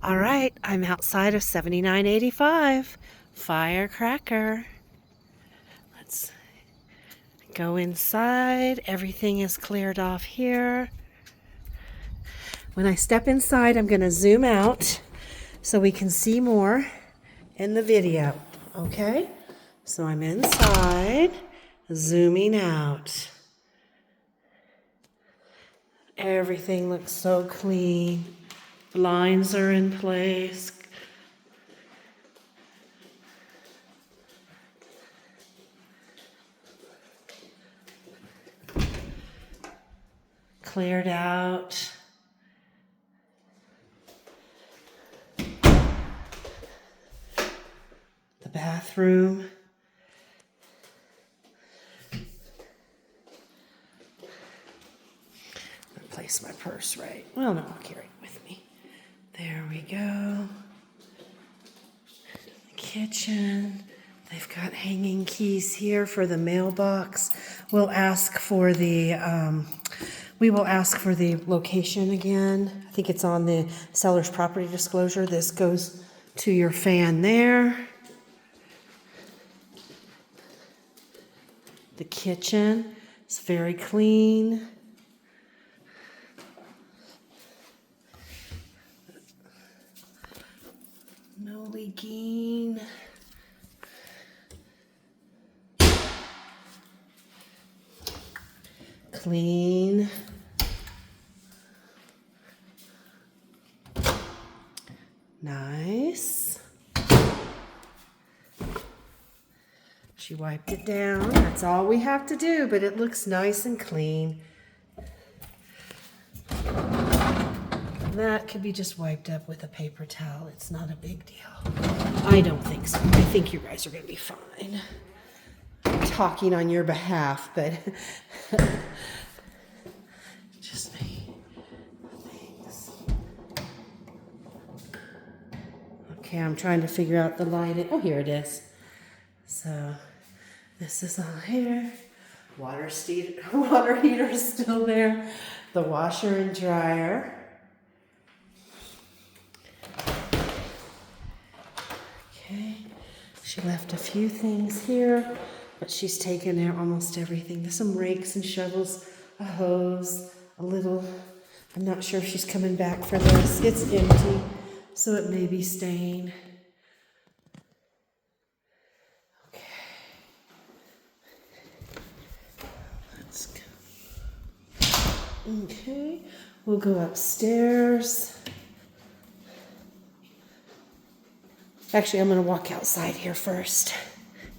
All right, I'm outside of 7985 Firecracker. Let's go inside. Everything is cleared off here. When I step inside, I'm going to zoom out so we can see more in the video. Okay? So I'm inside, zooming out. Everything looks so clean. Blinds are in place. Cleared out. The bathroom. Place my purse right. Well, no, I'll carry it with me. There we go. The kitchen. They've got hanging keys here for the mailbox. We'll ask for the location again. I think it's on the seller's property disclosure. This goes to your fan there. The kitchen is very clean. No leaking. Clean. Nice. She wiped it down. That's all we have to do, but it looks nice and clean. That could be just wiped up with a paper towel. It's not a big deal. I don't think so. I think you guys are going to be fine. I'm talking on your behalf, but just me. Thanks. Okay, I'm trying to figure out the lighting. Oh, here it is. So this is all here. Water heater is still there. The washer and dryer. Okay, she left a few things here, but she's taken out almost everything. There's some rakes and shovels, a hose, a little, I'm not sure if she's coming back for this. It's empty, so it may be staying. Okay. Let's go. Okay, we'll go upstairs. Actually, I'm going to walk outside here first.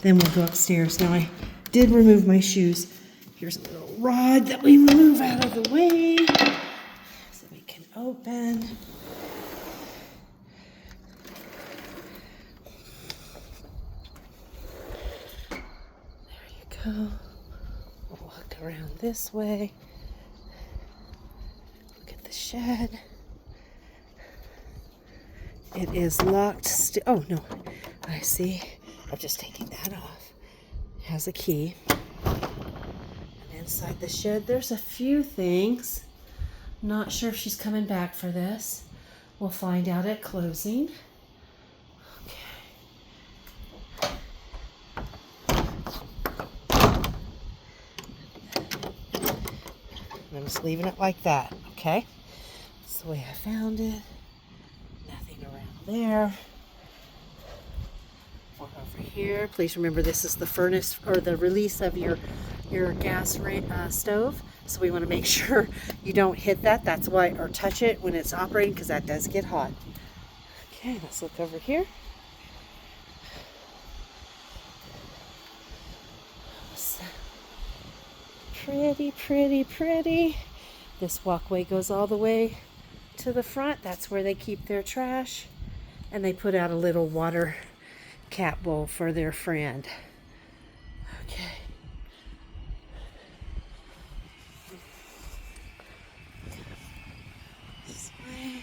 Then we'll go upstairs. Now, I did remove my shoes. Here's a little rod that we move out of the way so we can open. There you go. We'll walk around this way. Look at the shed. It is locked. Oh, no. I see. I'm just taking that off. It has a key. And inside the shed, there's a few things. Not sure if she's coming back for this. We'll find out at closing. Okay. I'm just leaving it like that, okay? That's the way I found it. There or over here. Please remember this is the furnace or the release of your gas stove, so we want to make sure you don't hit that. That's why, or touch it when it's operating, because that does get hot. Okay, let's look over here. Pretty. This walkway goes all the way to the front. That's where they keep their trash. And they put out a little water cat bowl for their friend. Okay. This way.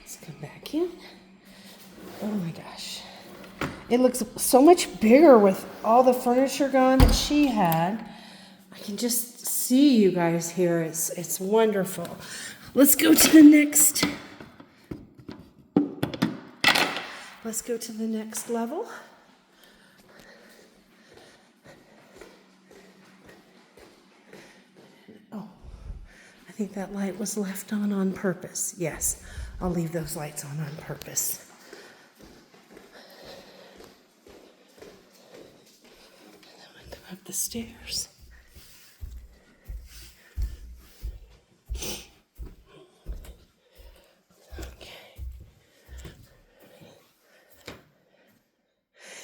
Let's come back in. Oh my gosh. It looks so much bigger with all the furniture gone that she had. I can just see you guys here. It's wonderful. Let's go to the next. Let's go to the next level. Oh, I think that light was left on purpose. Yes, I'll leave those lights on purpose. And then we go up the stairs.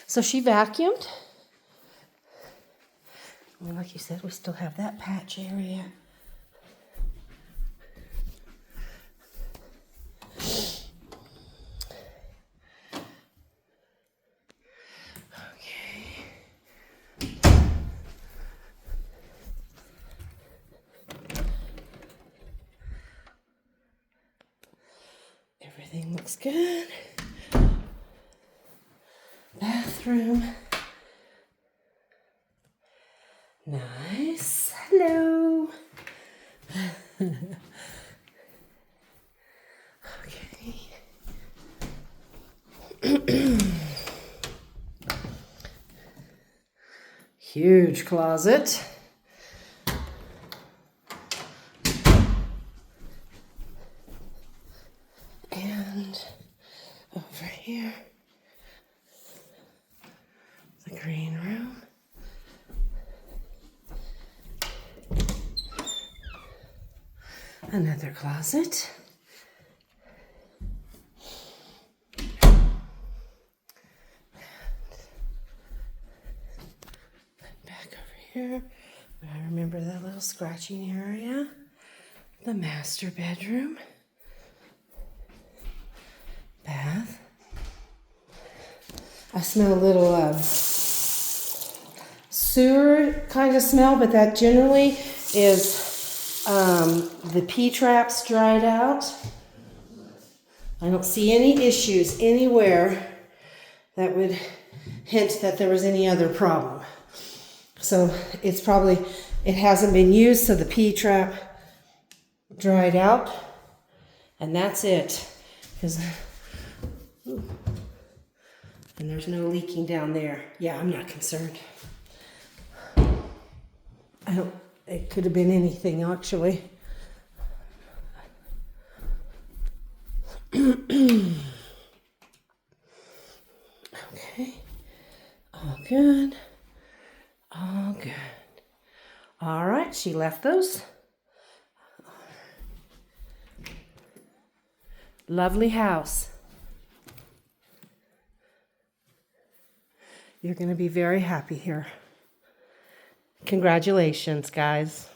So she vacuumed. Well, like you said, we still have that patch area. Okay. Everything looks good. Bathroom. Nice. Hello. Okay. Huge closet. And over here, the green room. Another closet. Back over here. I remember that little scratching area. The master bedroom. Bath. I smell a little sewer kind of smell, but that generally is the P-traps dried out. I don't see any issues anywhere that would hint that there was any other problem. So it's probably, it hasn't been used, so the P-trap dried out, and that's it. And there's no leaking down there. Yeah, I'm not concerned. It could have been anything, actually. Okay. All good. All good. All right, she left those. Lovely house. You're going to be very happy here. Congratulations, guys.